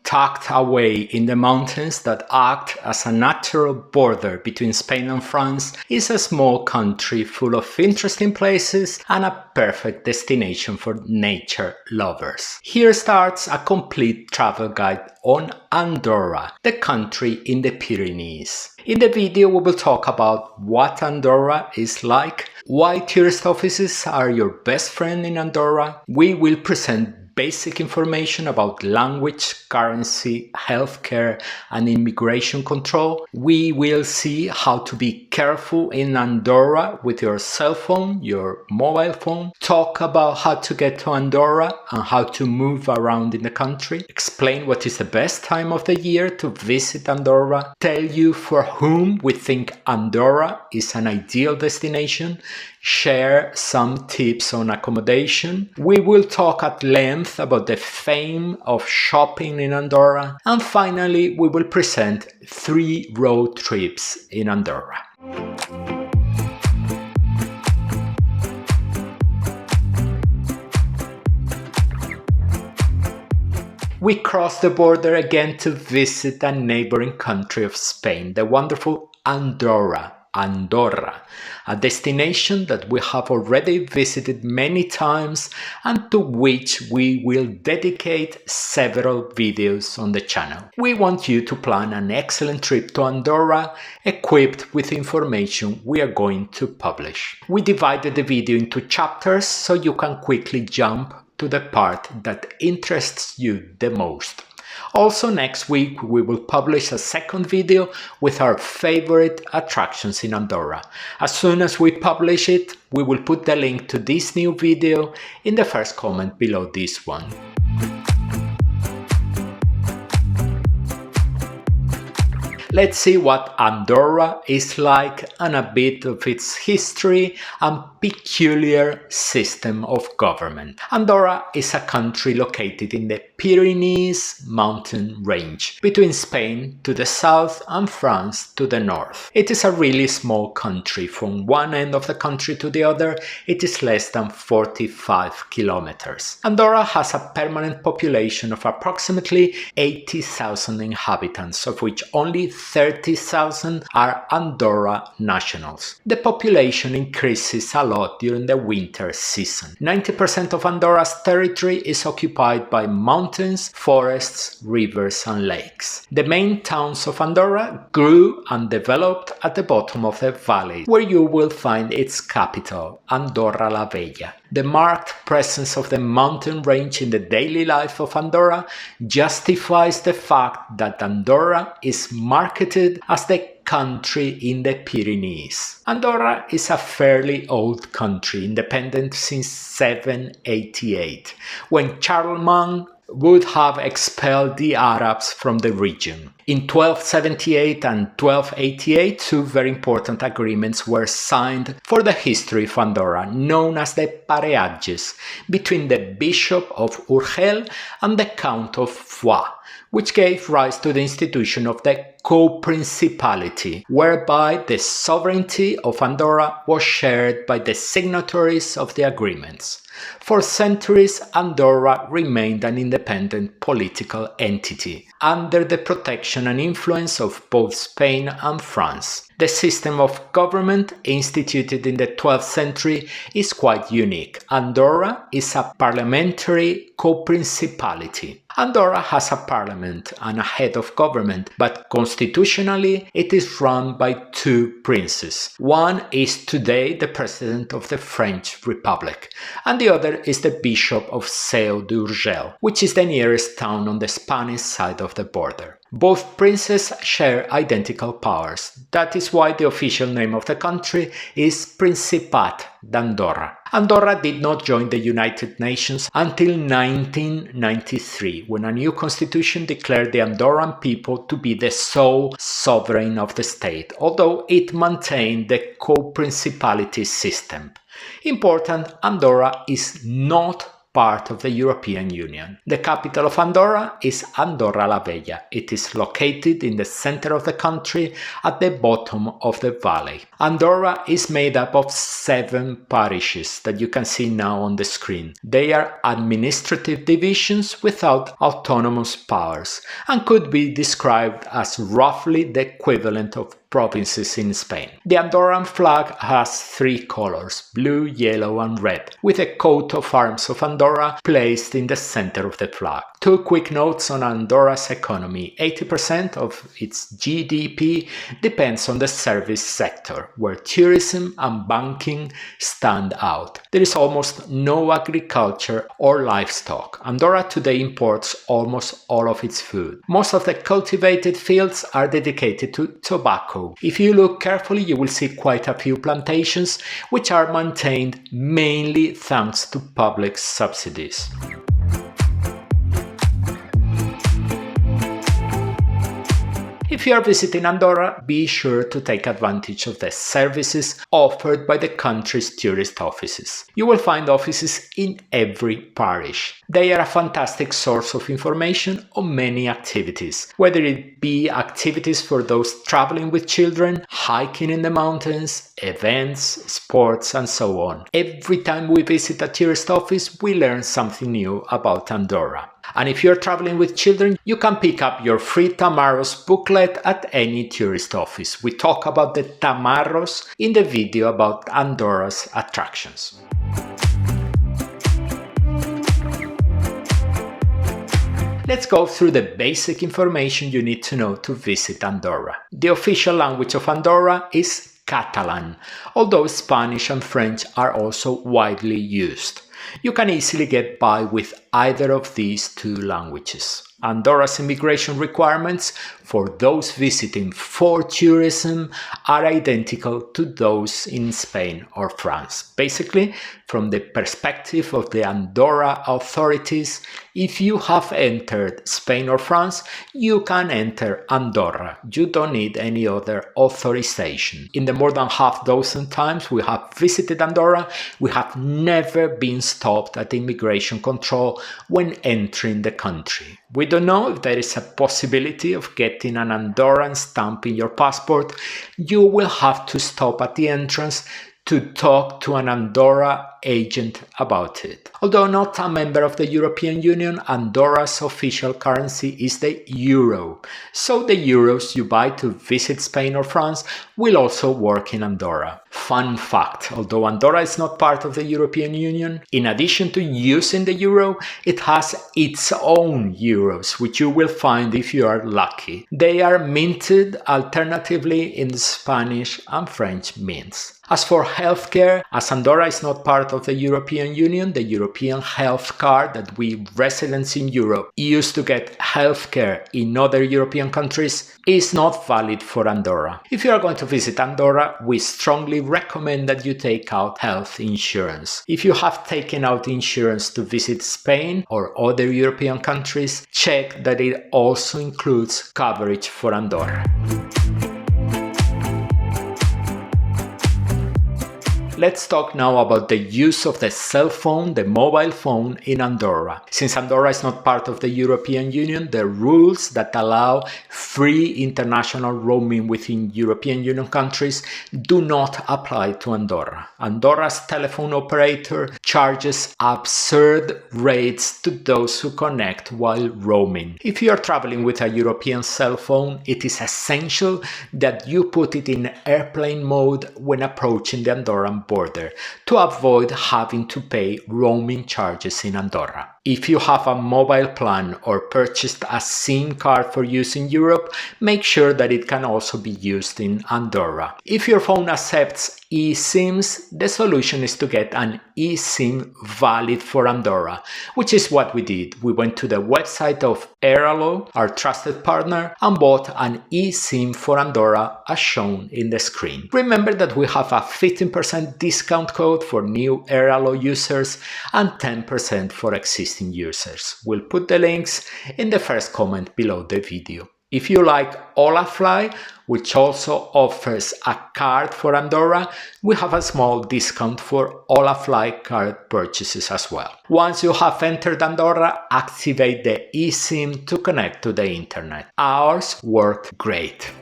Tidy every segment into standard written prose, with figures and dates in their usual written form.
tucked away in the mountains that act as a natural border between Spain and France, is a small country full of interesting places and a perfect destination for nature lovers. Here starts a complete travel guide on Andorra, the country in the Pyrenees. In the video we will talk about what Andorra is like, why tourist offices are your best friend in Andorra. We will present basic information about language, currency, healthcare and immigration control. We will see how to be careful in Andorra with your cell phone, your mobile phone, talk about how to get to Andorra and how to move around in the country, explain what is the best time of the year to visit Andorra, tell you for whom we think Andorra is an ideal destination, share some tips on accommodation. We will talk at length about the fame of shopping in Andorra, and finally we will present 3 road trips in Andorra. We cross the border again to visit a neighboring country of Spain, the wonderful Andorra, a destination that we have already visited many times and to which we will dedicate several videos on the channel. We want you to plan an excellent trip to Andorra equipped with information we are going to publish. We divided the video into chapters so you can quickly jump to the part that interests you the most. Also, next week we will publish a second video with our favorite attractions in Andorra. As soon as we publish it, we will put the link to this new video in the first comment below this one. Let's see what Andorra is like and a bit of its history and peculiar system of government. Andorra is a country located in the Pyrenees mountain range, between Spain to the south and France to the north. It is a really small country. From one end of the country to the other, it is less than 45 kilometers. Andorra has a permanent population of approximately 80,000 inhabitants, of which only 30,000 are Andorra nationals. The population increases a lot during the winter season. 90% of Andorra's territory is occupied by mountains, forests, rivers and lakes. The main towns of Andorra grew and developed at the bottom of the valley, where you will find its capital, Andorra la Vella. The marked presence of the mountain range in the daily life of Andorra justifies the fact that Andorra is marketed as the country in the Pyrenees. Andorra is a fairly old country, independent since 788, when Charlemagne would have expelled the Arabs from the region. In 1278 and 1288, 2 very important agreements were signed for the history of Andorra, known as the Pareages, between the Bishop of Urgell and the Count of Foix, which gave rise to the institution of the co-principality, whereby the sovereignty of Andorra was shared by the signatories of the agreements. For centuries, Andorra remained an independent political entity, under the protection and influence of both Spain and France. The system of government instituted in the 12th century is quite unique. Andorra is a parliamentary co-principality. Andorra has a parliament and a head of government, but constitutionally it is run by 2 princes. One is today the president of the French Republic, and the other is the Bishop of Seu d'Urgell, which is the nearest town on the Spanish side of the border. Both princes share identical powers. That is why the official name of the country is Principat d'Andorra. Andorra did not join the United Nations until 1993, when a new constitution declared the Andorran people to be the sole sovereign of the state, although it maintained the co-principality system. Important, Andorra is not part of the European Union. The capital of Andorra is Andorra la Vella. It is located in the center of the country at the bottom of the valley. Andorra is made up of 7 parishes that you can see now on the screen. They are administrative divisions without autonomous powers and could be described as roughly the equivalent of provinces in Spain. The Andorran flag has 3 colors, blue, yellow and red, with a coat of arms of Andorra placed in the center of the flag. 2 quick notes on Andorra's economy. 80% of its GDP depends on the service sector, where tourism and banking stand out. There is almost no agriculture or livestock. Andorra today imports almost all of its food. Most of the cultivated fields are dedicated to tobacco. If you look carefully, you will see quite a few plantations, which are maintained mainly thanks to public subsidies. If you are visiting Andorra, be sure to take advantage of the services offered by the country's tourist offices. You will find offices in every parish. They are a fantastic source of information on many activities, whether it be activities for those traveling with children, hiking in the mountains, events, sports, and so on. Every time we visit a tourist office, we learn something new about Andorra. And if you're traveling with children, you can pick up your free Tamarros booklet at any tourist office. We talk about the Tamarros in the video about Andorra's attractions. Let's go through the basic information you need to know to visit Andorra. The official language of Andorra is Catalan, although Spanish and French are also widely used. You can easily get by with either of these 2 languages. Andorra's immigration requirements for those visiting for tourism are identical to those in Spain or France. Basically, from the perspective of the Andorra authorities, if you have entered Spain or France, you can enter Andorra. You don't need any other authorization. In the more than half dozen times we have visited Andorra, we have never been stopped at immigration control when entering the country. We don't know if there is a possibility of getting an Andorran stamp in your passport. You will have to stop at the entrance to talk to an Andorra agent about it. Although not a member of the European Union, Andorra's official currency is the euro. So the euros you buy to visit Spain or France will also work in Andorra. Fun fact, although Andorra is not part of the European Union, in addition to using the euro, it has its own euros, which you will find if you are lucky. They are minted alternatively in the Spanish and French mints. As for healthcare, as Andorra is not part of the European Union, the European health card that we residents in Europe use to get healthcare in other European countries is not valid for Andorra. If you are going to visit Andorra, we strongly recommend that you take out health insurance. If you have taken out insurance to visit Spain or other European countries, check that it also includes coverage for Andorra. Let's talk now about the use of the cell phone, the mobile phone in Andorra. Since Andorra is not part of the European Union, the rules that allow free international roaming within European Union countries do not apply to Andorra. Andorra's telephone operator charges absurd rates to those who connect while roaming. If you are traveling with a European cell phone, it is essential that you put it in airplane mode when approaching the Andorran border to avoid having to pay roaming charges in Andorra. If you have a mobile plan or purchased a SIM card for use in Europe, make sure that it can also be used in Andorra. If your phone accepts eSIMs, the solution is to get an eSIM valid for Andorra, which is what we did. We went to the website of Airalo, our trusted partner, and bought an eSIM for Andorra as shown in the screen. Remember that we have a 15% discount code for new Airalo users and 10% for existing users. We'll put the links in the first comment below the video. If you like Olafly, which also offers a card for Andorra, we have a small discount for Olafly card purchases as well. Once you have entered Andorra, activate the eSIM to connect to the internet. Ours worked great.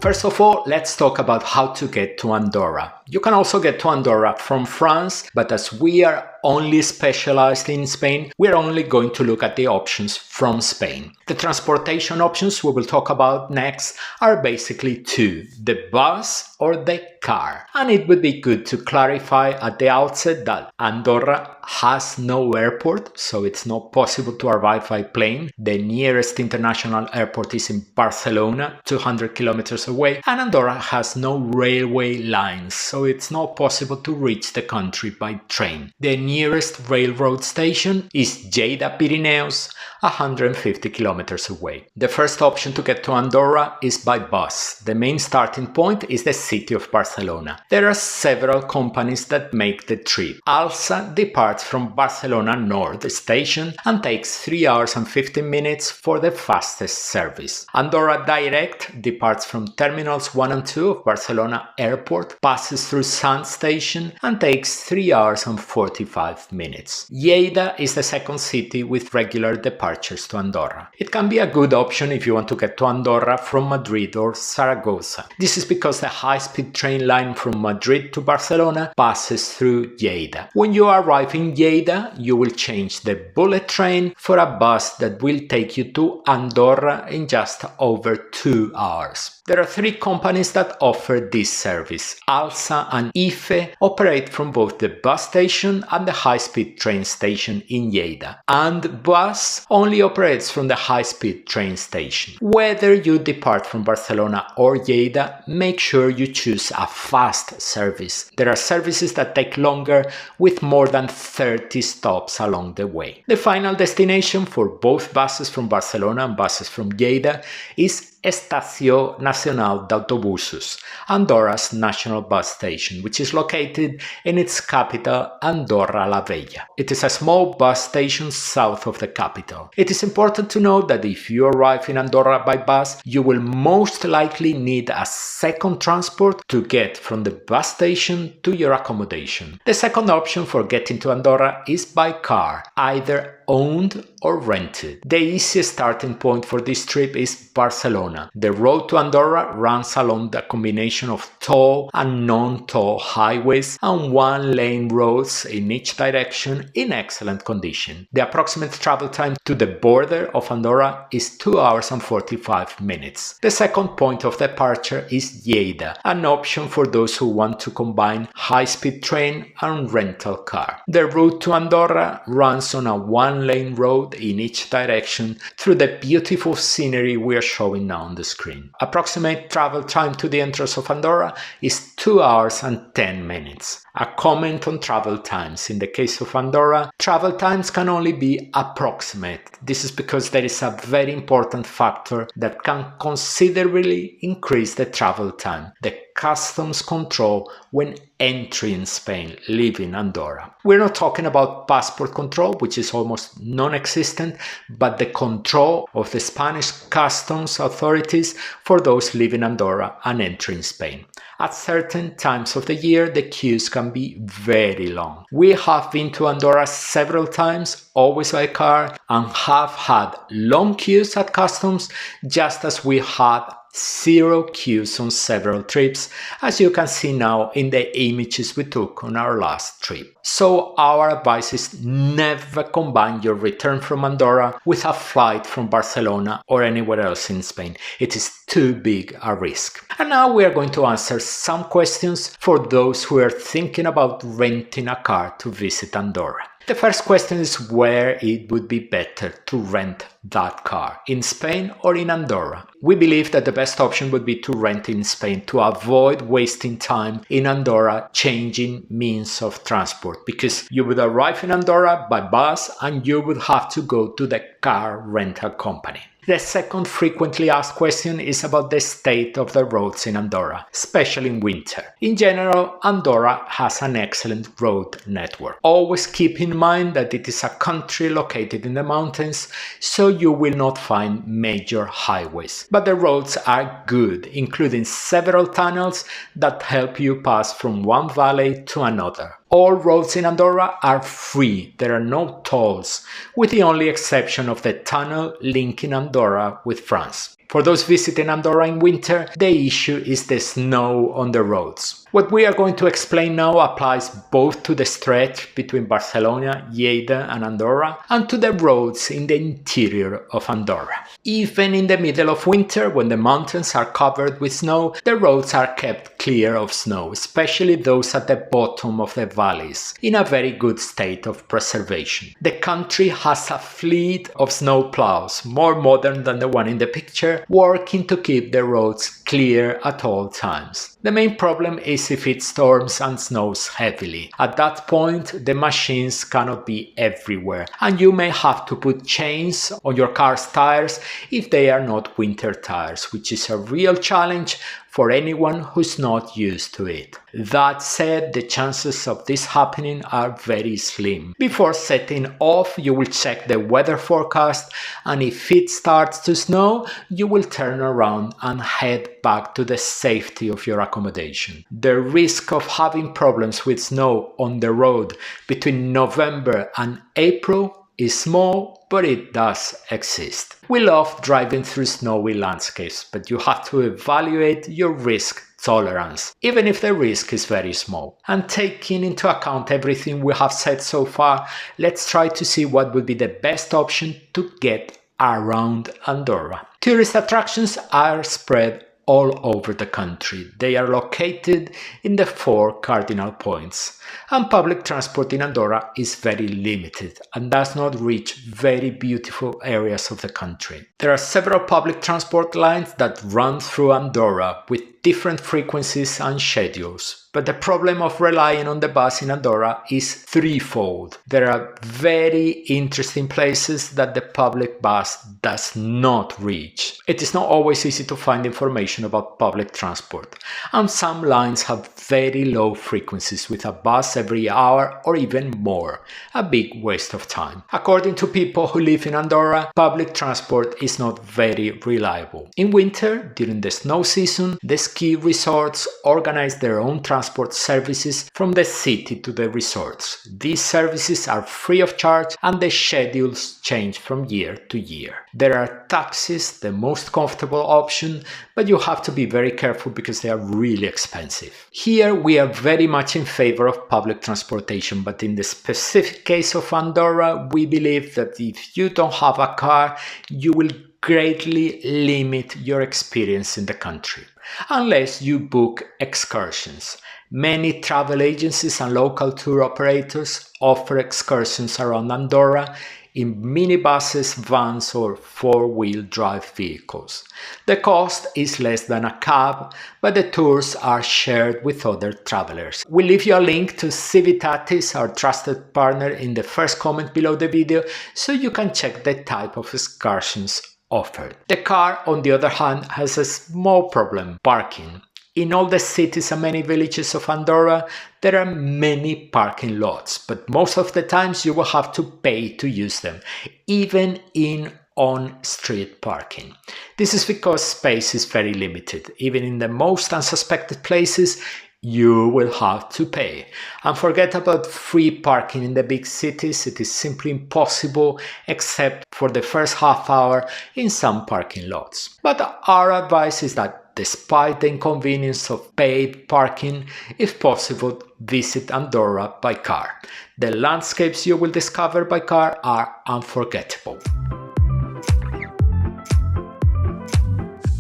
First of all, let's talk about how to get to Andorra. You can also get to Andorra from France, but as we are only specialized in Spain, we're only going to look at the options from Spain. The transportation options we will talk about next are basically two: the bus or the car. And it would be good to clarify at the outset that Andorra has no airport, so it's not possible to arrive by plane. The nearest international airport is in Barcelona, 200 kilometers away, and Andorra has no railway lines, so it's not possible to reach the country by train. The nearest railroad station is Lleida Pirineus, 150 kilometers away. The first option to get to Andorra is by bus. The main starting point is the city of Barcelona. There are several companies that make the trip. Alsa departs from Barcelona North station and takes 3 hours and 15 minutes for the fastest service. Andorra Direct departs from Terminals 1 and 2 of Barcelona Airport, passes through Sants station and takes 3 hours and 45 minutes. Lleida is the second city with regular departures to Andorra. It can be a good option if you want to get to Andorra from Madrid or Zaragoza. This is because the high-speed train line from Madrid to Barcelona passes through Lleida. When you arrive in Lleida, you will change the bullet train for a bus that will take you to Andorra in just over 2 hours. There are 3 companies that offer this service. Alsa and IFE operate from both the bus station and the high-speed train station in Lleida. And Bus only operates from the high-speed train station. Whether you depart from Barcelona or Lleida, make sure you choose a fast service. There are services that take longer with more than 30 stops along the way. The final destination for both buses from Barcelona and buses from Lleida is Estació Nacional d'Autobusos, Andorra's national bus station, which is located in its capital, Andorra la Vella. It is a small bus station south of the capital. It is important to note that if you arrive in Andorra by bus, you will most likely need a second transport to get from the bus station to your accommodation. The second option for getting to Andorra is by car, either owned or rented. The easiest starting point for this trip is Barcelona. The road to Andorra runs along the combination of toll and non-toll highways and one-lane roads in each direction in excellent condition. The approximate travel time to the border of Andorra is 2 hours and 45 minutes. The second point of departure is Lleida, an option for those who want to combine high-speed train and rental car. The route to Andorra runs on a one-lane road in each direction through the beautiful scenery we are showing now on the screen. Approximate travel time to the entrance of Andorra is 2 hours and 10 minutes. A comment on travel times. In the case of Andorra, travel times can only be approximate. This is because there is a very important factor that can considerably increase the travel time: the customs control when entering Spain, leaving Andorra. We're not talking about passport control, which is almost non-existent, but the control of the Spanish customs authorities for those leaving Andorra and entering Spain. At certain times of the year, the queues can be very long. We have been to Andorra several times, always by car, and have had long queues at customs, just as we had 0 queues on several trips, as you can see now in the images we took on our last trip. So our advice is never combine your return from Andorra with a flight from Barcelona or anywhere else in Spain. It is too big a risk. And now we are going to answer some questions for those who are thinking about renting a car to visit Andorra. The first question is where it would be better to rent that car, in Spain or in Andorra. We believe that the best option would be to rent in Spain to avoid wasting time in Andorra changing means of transport, because you would arrive in Andorra by bus and you would have to go to the car rental company. The second frequently asked question is about the state of the roads in Andorra, especially in winter. In general, Andorra has an excellent road network. Always keep in mind that it is a country located in the mountains, so you will not find major highways. But the roads are good, including several tunnels that help you pass from one valley to another. All roads in Andorra are free, there are no tolls, with the only exception of the tunnel linking Andorra with France. For those visiting Andorra in winter, the issue is the snow on the roads. What we are going to explain now applies both to the stretch between Barcelona, Lleida and Andorra, and to the roads in the interior of Andorra. Even in the middle of winter, when the mountains are covered with snow, the roads are kept clear of snow, especially those at the bottom of the valleys, in a very good state of preservation. The country has a fleet of snow plows, more modern than the one in the picture, working to keep the roads clear at all times. The main problem is if it storms and snows heavily. At that point, the machines cannot be everywhere, and you may have to put chains on your car's tires if they are not winter tires, which is a real challenge for anyone who's not used to it. That said, the chances of this happening are very slim. Before setting off, you will check the weather forecast, and if it starts to snow, you will turn around and head back to the safety of your accommodation. The risk of having problems with snow on the road between November and April is small, but it does exist. We love driving through snowy landscapes, but you have to evaluate your risk tolerance, even if the risk is very small. And taking into account everything we have said so far, let's try to see what would be the best option to get around Andorra. Tourist attractions are spread all over the country. They are located in the 4 cardinal points, and public transport in Andorra is very limited and does not reach very beautiful areas of the country. There are several public transport lines that run through Andorra with different frequencies and schedules. But the problem of relying on the bus in Andorra is threefold. There are very interesting places that the public bus does not reach. It is not always easy to find information about public transport, and some lines have very low frequencies with a bus every hour or even more, a big waste of time. According to people who live in Andorra, public transport is not very reliable. In winter, during the snow season, the ski resorts organize their own transport services from the city to the resorts. These services are free of charge and the schedules change from year to year. There are taxis, the most comfortable option, but you have to be very careful because they are really expensive. Here we are very much in favor of public transportation, but in the specific case of Andorra, we believe that if you don't have a car, you will greatly limit your experience in the country, unless you book excursions. Many travel agencies and local tour operators offer excursions around Andorra in minibuses, vans or four-wheel drive vehicles. The cost is less than a cab, but the tours are shared with other travelers. We'll leave you a link to Civitatis, our trusted partner, in the first comment below the video, so you can check the type of excursions offered. The car, on the other hand, has a small problem: parking. In all the cities and many villages of Andorra, there are many parking lots, but most of the times you will have to pay to use them, even in on-street parking. This is because space is very limited. Even in the most unsuspected places, you will have to pay. And forget about free parking in the big cities. It is simply impossible, except for the first half hour in some parking lots. But our advice is that despite the inconvenience of paid parking, if possible, visit Andorra by car. The landscapes you will discover by car are unforgettable.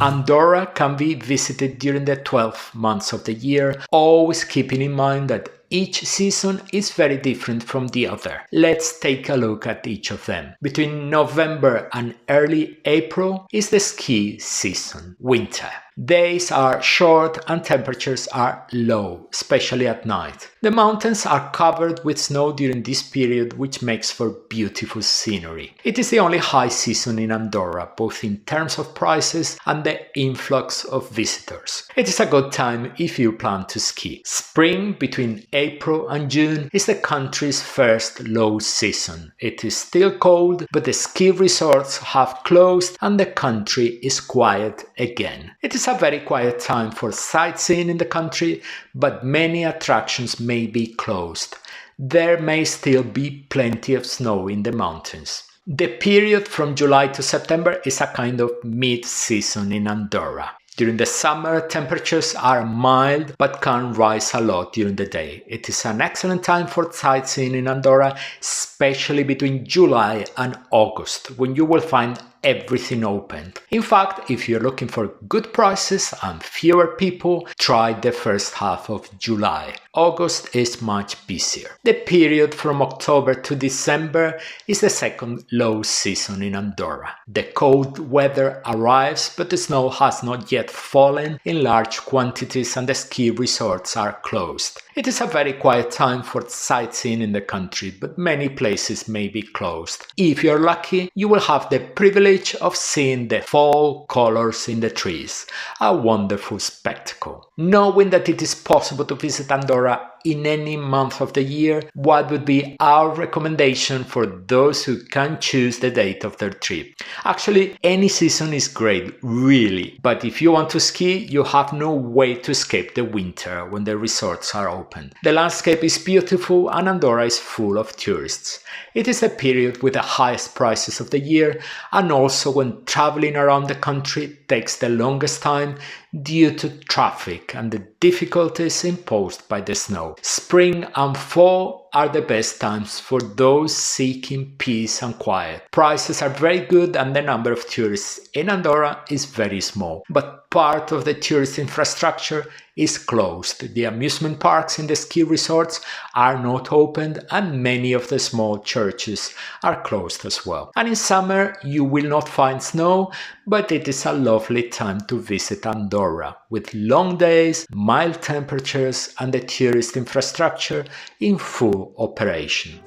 Andorra can be visited during the 12 months of the year, always keeping in mind that each season is very different from the other. Let's take a look at each of them. Between November and early April is the ski season, winter. Days are short and temperatures are low, especially at night. The mountains are covered with snow during this period, which makes for beautiful scenery. It is the only high season in Andorra, both in terms of prices and the influx of visitors. It is a good time if you plan to ski. Spring, between April and June, is the country's first low season. It is still cold, but the ski resorts have closed and the country is quiet again. It is a very quiet time for sightseeing in the country, but many attractions may be closed. There may still be plenty of snow in the mountains. The period from July to September is a kind of mid-season in Andorra. During the summer, temperatures are mild but can rise a lot during the day. It is an excellent time for sightseeing in Andorra, especially between July and August, when you will find everything open. In fact, if you're looking for good prices and fewer people, try the first half of July. August is much busier. The period from October to December is the second low season in Andorra. The cold weather arrives, but the snow has not yet fallen in large quantities and the ski resorts are closed. It is a very quiet time for sightseeing in the country, but many places may be closed. If you're lucky, you will have the privilege of seeing the fall colors in the trees, a wonderful spectacle. Knowing that it is possible to visit Andorra in any month of the year, what would be our recommendation for those who can choose the date of their trip? Actually, any season is great, really, but if you want to ski, you have no way to escape the winter when the resorts are open. The landscape is beautiful and Andorra is full of tourists. It is a period with the highest prices of the year, and also when traveling around the country takes the longest time due to traffic and the difficulties imposed by the snow. Spring and fall are the best times for those seeking peace and quiet. Prices are very good and the number of tourists in Andorra is very small, but part of the tourist infrastructure is closed. The amusement parks in the ski resorts are not opened and many of the small churches are closed as well. And in summer you will not find snow, but it is a lovely time to visit Andorra with long days, mild temperatures and the tourist infrastructure in full operation.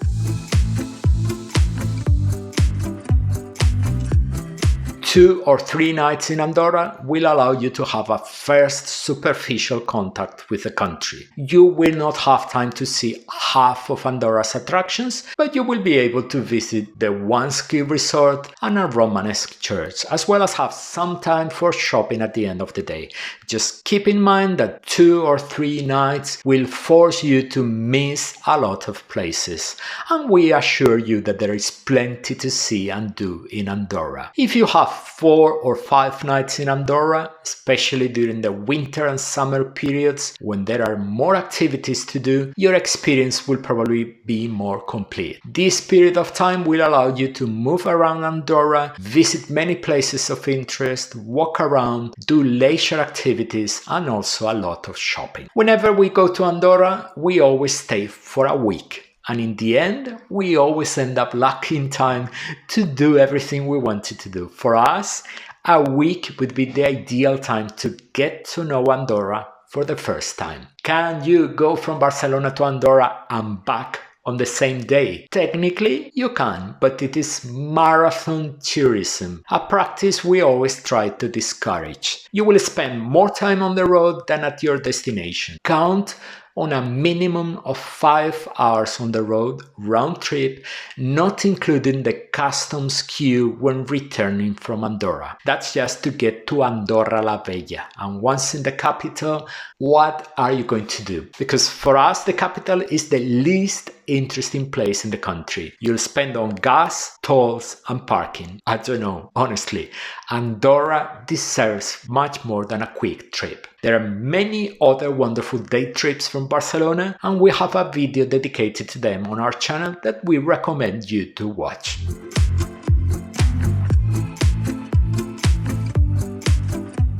2 or 3 nights in Andorra will allow you to have a first superficial contact with the country. You will not have time to see half of Andorra's attractions, but you will be able to visit the one ski resort and a Romanesque church, as well as have some time for shopping at the end of the day. Just keep in mind that 2 or 3 nights will force you to miss a lot of places, and we assure you that there is plenty to see and do in Andorra. If you have 4 or 5 nights in Andorra, especially during the winter and summer periods when there are more activities to do, your experience will probably be more complete. This period of time will allow you to move around Andorra, visit many places of interest, walk around, do leisure activities and also a lot of shopping. Whenever we go to Andorra, we always stay for a week. And in the end, we always end up lucky in time to do everything we wanted to do. For us, a week would be the ideal time to get to know Andorra for the first time. Can you go from Barcelona to Andorra and back on the same day? Technically, you can, but it is marathon tourism, a practice we always try to discourage. You will spend more time on the road than at your destination. Count on a minimum of 5 hours on the road, round trip, not including the customs queue when returning from Andorra. That's just to get to Andorra la Vella. And once in the capital, what are you going to do? Because for us, the capital is the least interesting place in the country. You'll spend on gas, tolls and parking. I don't know, honestly. Andorra deserves much more than a quick trip. There are many other wonderful day trips from Barcelona, and we have a video dedicated to them on our channel that we recommend you to watch.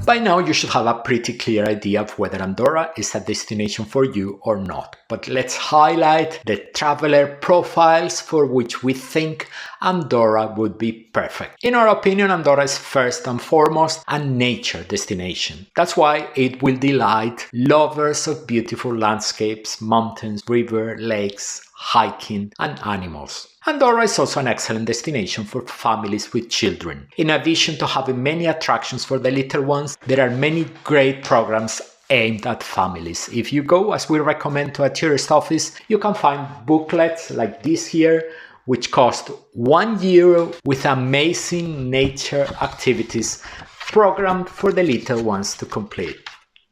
By now you should have a pretty clear idea of whether Andorra is a destination for you or not, but let's highlight the traveler profiles for which we think Andorra would be perfect. In our opinion, Andorra is first and foremost a nature destination. That's why it will delight lovers of beautiful landscapes, mountains, river, lakes, hiking and animals. Andorra is also an excellent destination for families with children. In addition to having many attractions for the little ones, there are many great programs aimed at families. If you go, as we recommend, to a tourist office, you can find booklets like this here, which cost €1 with amazing nature activities programmed for the little ones to complete,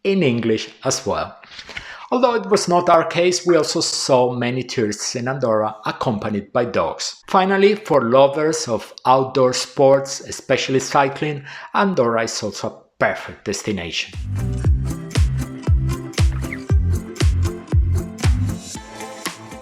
in English as well. Although it was not our case, we also saw many tourists in Andorra accompanied by dogs. Finally, for lovers of outdoor sports, especially cycling, Andorra is also a perfect destination.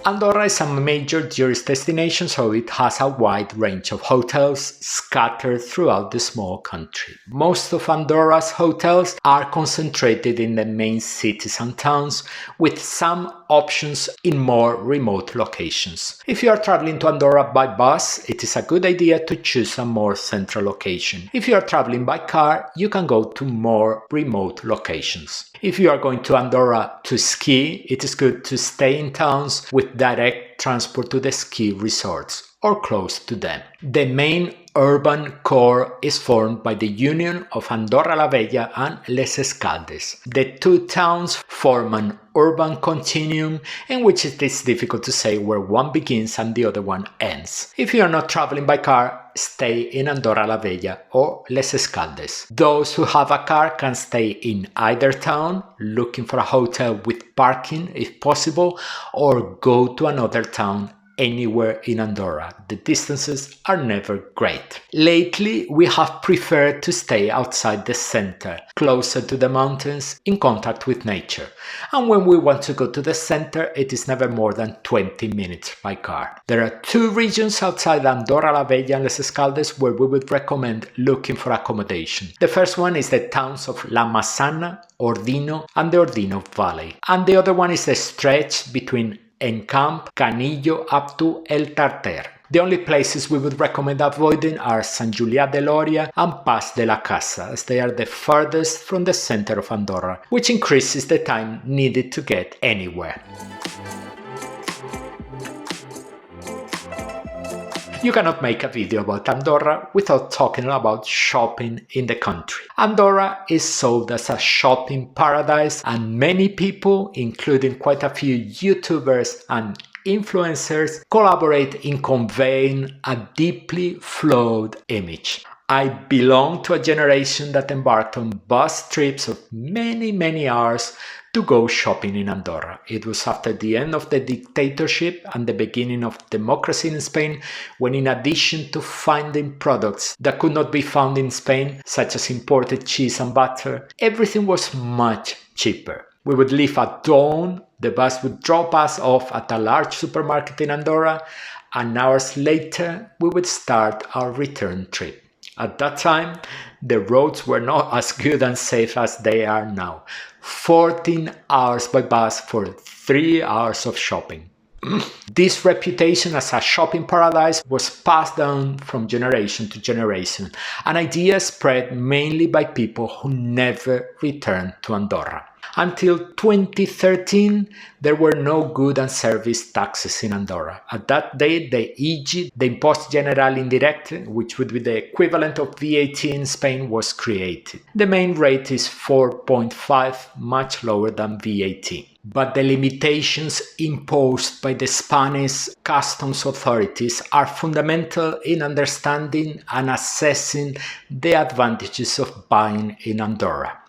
Andorra is a major tourist destination, so it has a wide range of hotels scattered throughout the small country. Most of Andorra's hotels are concentrated in the main cities and towns, with some options in more remote locations. If you are traveling to Andorra by bus, it is a good idea to choose a more central location. If you are traveling by car, you can go to more remote locations. If you are going to Andorra to ski, it is good to stay in towns with direct transport to the ski resorts or close to them. The main urban core is formed by the union of Andorra la Vella and Les Escaldes. The two towns form an urban continuum in which it is difficult to say where one begins and the other one ends. If you are not traveling by car, stay in Andorra la Vella or Les Escaldes. Those who have a car can stay in either town, looking for a hotel with parking if possible, or go to another town anywhere in Andorra. The distances are never great. Lately, we have preferred to stay outside the center, closer to the mountains, in contact with nature. And when we want to go to the center, it is never more than 20 minutes by car. There are two regions outside Andorra la Vella and Les Escaldes where we would recommend looking for accommodation. The first one is the towns of La Massana, Ordino, and the Ordino Valley. And the other one is the stretch between Encamp, Canillo up to El Tarter. The only places we would recommend avoiding are Sant Julià de Lòria and Pas de la Casa, as they are the furthest from the center of Andorra, which increases the time needed to get anywhere. You cannot make a video about Andorra without talking about shopping in the country. Andorra is sold as a shopping paradise, and many people, including quite a few YouTubers and influencers, collaborate in conveying a deeply flawed image. I belong to a generation that embarked on bus trips of many hours to go shopping in Andorra. It was after the end of the dictatorship and the beginning of democracy in Spain, when in addition to finding products that could not be found in Spain, such as imported cheese and butter, everything was much cheaper. We would leave at dawn, the bus would drop us off at a large supermarket in Andorra, and hours later we would start our return trip. At that time, the roads were not as good and safe as they are now. 14 hours by bus for 3 hours of shopping. This reputation as a shopping paradise was passed down from generation to generation, an idea spread mainly by people who never returned to Andorra. Until 2013, there were no good and service taxes in Andorra. At that date, the IGI, the Impost General Indirecte, which would be the equivalent of VAT in Spain, was created. The main rate is 4.5, much lower than VAT. But the limitations imposed by the Spanish customs authorities are fundamental in understanding and assessing the advantages of buying in Andorra.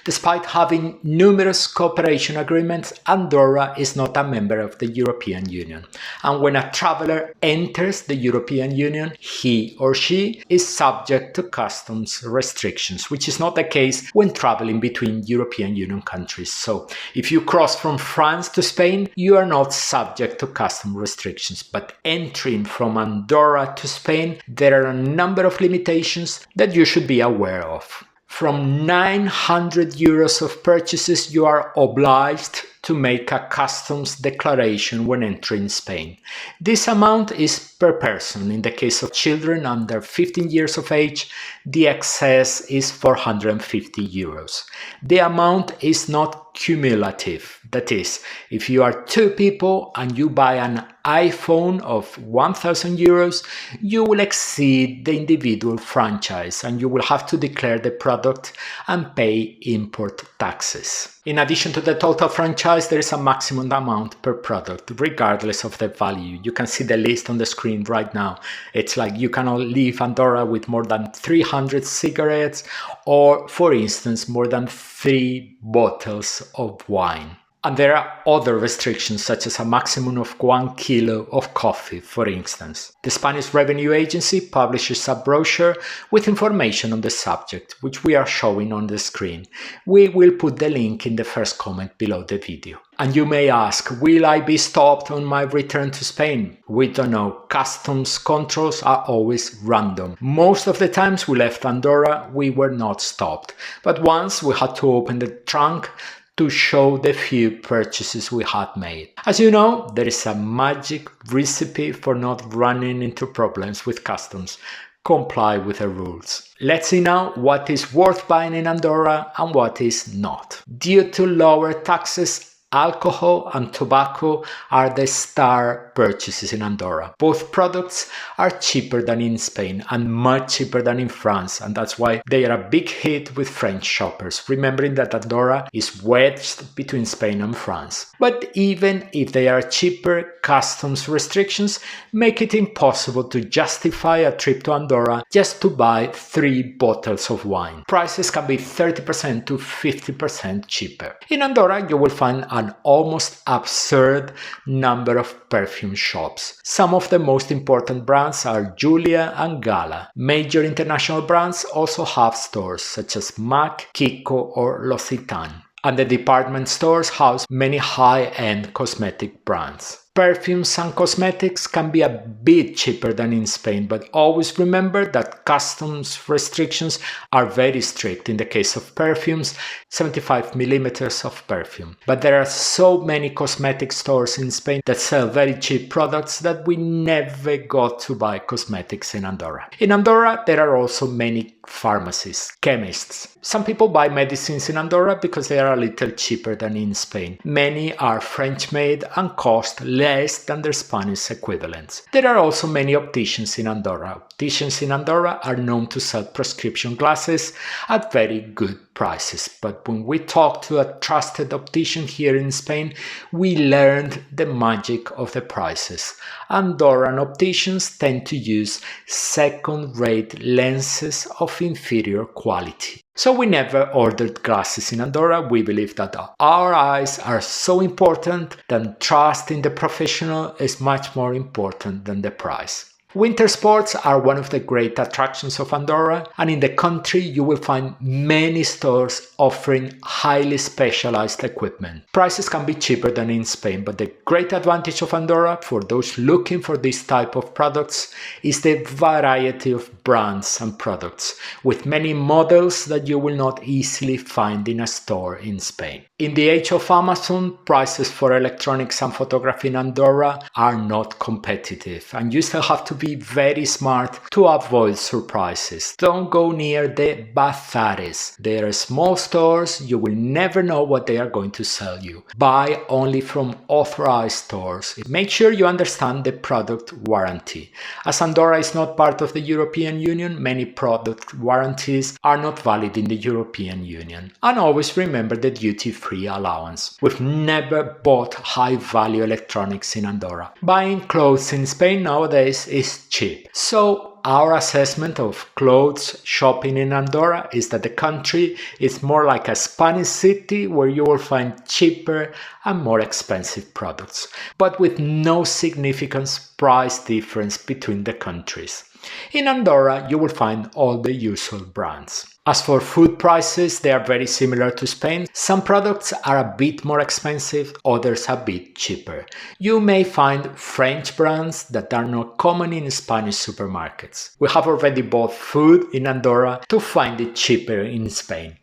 Despite having numerous cooperation agreements, Andorra is not a member of the European Union. And when a traveler enters the European Union, he or she is subject to customs restrictions, which is not the case when traveling between European Union countries. So, if you cross from France to Spain, you are not subject to customs restrictions. But entering from Andorra to Spain, there are a number of limitations that you should be aware of. From 900 euros of purchases, you are obliged to make a customs declaration when entering Spain. This amount is per person. In the case of children under 15 years of age, the excess is 450 euros. The amount is not cumulative. That is, if you are two people and you buy an iPhone of 1,000 euros, you will exceed the individual franchise and you will have to declare the product and pay import taxes. In addition to the total franchise, there is a maximum amount per product, regardless of the value. You can see the list on the screen right now. It's like you cannot leave Andorra with more than 300 cigarettes or, for instance, more than 3 bottles of wine. And there are other restrictions, such as a maximum of 1 kilo of coffee, for instance. The Spanish Revenue Agency publishes a brochure with information on the subject, which we are showing on the screen. We will put the link in the first comment below the video. And you may ask, will I be stopped on my return to Spain? We don't know. Customs controls are always random. Most of the times we left Andorra, we were not stopped. But once we had to open the trunk to show the few purchases we had made. As you know, there is a magic recipe for not running into problems with customs. Comply with the rules. Let's see now what is worth buying in Andorra and what is not. Due to lower taxes, alcohol and tobacco are the star purchases in Andorra. Both products are cheaper than in Spain and much cheaper than in France, and that's why they are a big hit with French shoppers, remembering that Andorra is wedged between Spain and France. But even if they are cheaper, customs restrictions make it impossible to justify a trip to Andorra just to buy 3 bottles of wine. Prices can be 30% to 50% cheaper. In Andorra, you will find an almost absurd number of perfume shops. Some of the most important brands are Julia and Gala. Major international brands also have stores such as MAC, Kiko or L'Occitane. And the department stores house many high-end cosmetic brands. Perfumes and cosmetics can be a bit cheaper than in Spain, but always remember that customs restrictions are very strict. In the case of perfumes, 75 millimeters of perfume. But there are so many cosmetic stores in Spain that sell very cheap products that we never got to buy cosmetics in Andorra. In Andorra, there are also many pharmacies, chemists. Some people buy medicines in Andorra because they are a little cheaper than in Spain. Many are French-made and cost less than their Spanish equivalents. There are also many opticians in Andorra. Opticians in Andorra are known to sell prescription glasses at very good prices. But when we talked to a trusted optician here in Spain, we learned the magic of the prices. Andorran opticians tend to use second-rate lenses of inferior quality. So we never ordered glasses in Andorra. We believe that our eyes are so important that trust in the professional is much more important than the price. Winter sports are one of the great attractions of Andorra, and in the country you will find many stores offering highly specialized equipment. Prices can be cheaper than in Spain, but the great advantage of Andorra for those looking for this type of products is the variety of brands and products, with many models that you will not easily find in a store in Spain. In the age of Amazon, prices for electronics and photography in Andorra are not competitive, and you still have to be very smart to avoid surprises. Don't go near the bazares. They are small stores, you will never know what they are going to sell you. Buy only from authorized stores. Make sure you understand the product warranty. As Andorra is not part of the European Union, many product warranties are not valid in the European Union. And always remember the duty-free allowance. We've never bought high-value electronics in Andorra. Buying clothes in Spain nowadays is cheap. So our assessment of clothes shopping in Andorra is that the country is more like a Spanish city where you will find cheaper and more expensive products, but with no significant price difference between the countries. In Andorra, you will find all the usual brands. As for food prices, they are very similar to Spain. Some products are a bit more expensive, others a bit cheaper. You may find French brands that are not common in Spanish supermarkets. We have already bought food in Andorra to find it cheaper in Spain.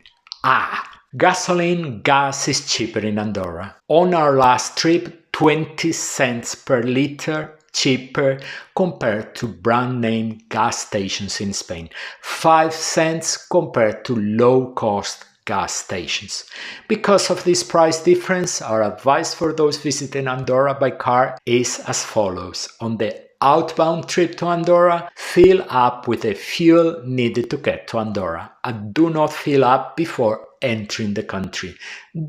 Gasoline gas is cheaper in Andorra. On our last trip, 20 cents per liter cheaper compared to brand name gas stations in Spain. 5 cents compared to low-cost gas stations. Because of this price difference, our advice for those visiting Andorra by car is as follows. On the outbound trip to Andorra, fill up with the fuel needed to get to Andorra, and do not fill up before entering the country.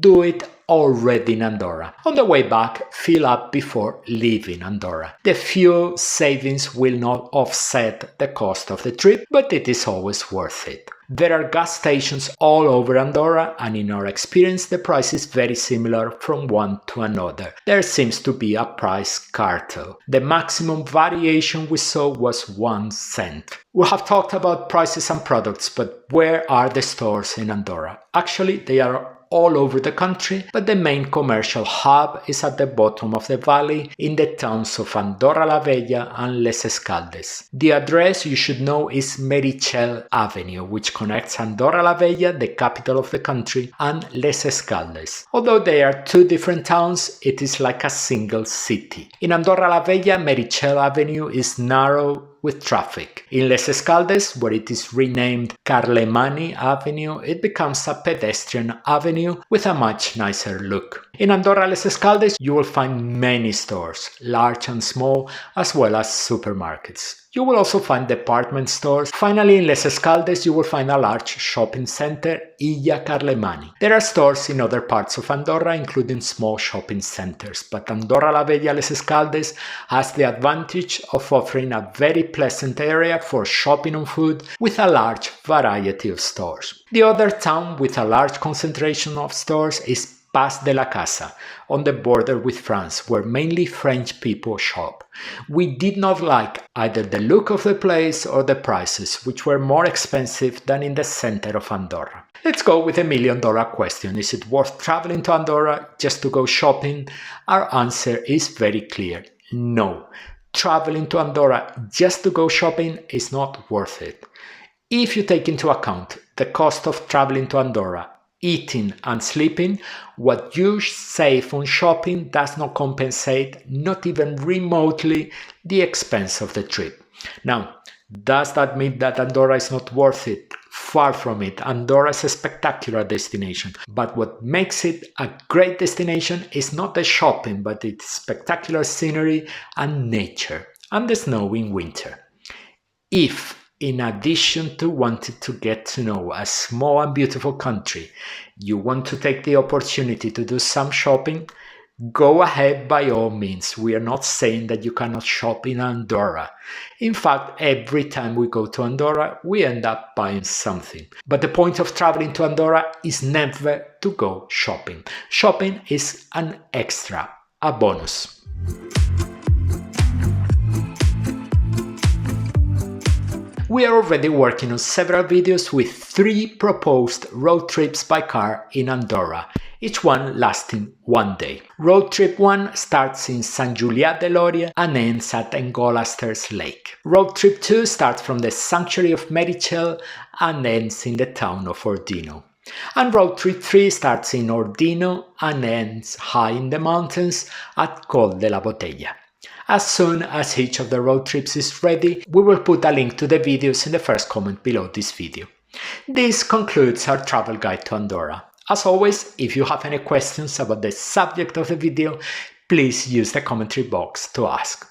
Do it already in Andorra. On the way back, fill up before leaving Andorra. The fuel savings will not offset the cost of the trip, but it is always worth it. There are gas stations all over Andorra, and in our experience the price is very similar from one to another. There seems to be a price cartel. The maximum variation we saw was 1 cent. We have talked about prices and products, but where are the stores in Andorra? Actually, they are all over the country, but the main commercial hub is at the bottom of the valley in the towns of Andorra la Vella and Les Escaldes. The address you should know is Meritxell Avenue, which connects Andorra la Vella, the capital of the country, and Les Escaldes. Although they are two different towns, it is like a single city. In Andorra la Vella, Meritxell Avenue is narrow with traffic. In Les Escaldes, where it is renamed Carlemany Avenue, it becomes a pedestrian avenue with a much nicer look. In Andorra Les Escaldes, you will find many stores, large and small, as well as supermarkets. You will also find department stores. Finally, in Les Escaldes, you will find a large shopping center, Illa Carlemany. There are stores in other parts of Andorra, including small shopping centers, but Andorra la Vella Les Escaldes has the advantage of offering a very pleasant area for shopping on food with a large variety of stores. The other town with a large concentration of stores is Pas de la Casa, on the border with France, where mainly French people shop. We did not like either the look of the place or the prices, which were more expensive than in the center of Andorra. Let's go with the million-dollar question. Is it worth traveling to Andorra just to go shopping? Our answer is very clear. No. Traveling to Andorra just to go shopping is not worth it. If you take into account the cost of traveling to Andorra, eating and sleeping, what you save on shopping does not compensate, not even remotely, the expense of the trip. Now, does that mean that Andorra is not worth it? Far from it. Andorra is a spectacular destination, but what makes it a great destination is not the shopping, but its spectacular scenery and nature, and the snow in winter. If in addition to wanting to get to know a small and beautiful country, you want to take the opportunity to do some shopping, go ahead by all means. We are not saying that you cannot shop in Andorra. In fact, every time we go to Andorra, we end up buying something. But the point of traveling to Andorra is never to go shopping. Shopping is an extra, a bonus. We are already working on several videos with 3 proposed road trips by car in Andorra, each one lasting 1 day. Road trip 1 starts in Sant Julià de Lòria and ends at Engolasters Lake. Road trip 2 starts from the sanctuary of Meritxell and ends in the town of Ordino. And road trip 3 starts in Ordino and ends high in the mountains at Col de la Botella. As soon as each of the road trips is ready, we will put a link to the videos in the first comment below this video. This concludes our travel guide to Andorra. As always, if you have any questions about the subject of the video, please use the commentary box to ask.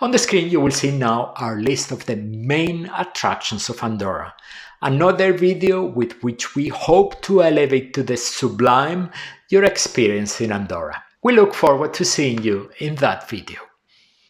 On the screen you will see now our list of the main attractions of Andorra. Another video with which we hope to elevate to the sublime your experience in Andorra. We look forward to seeing you in that video.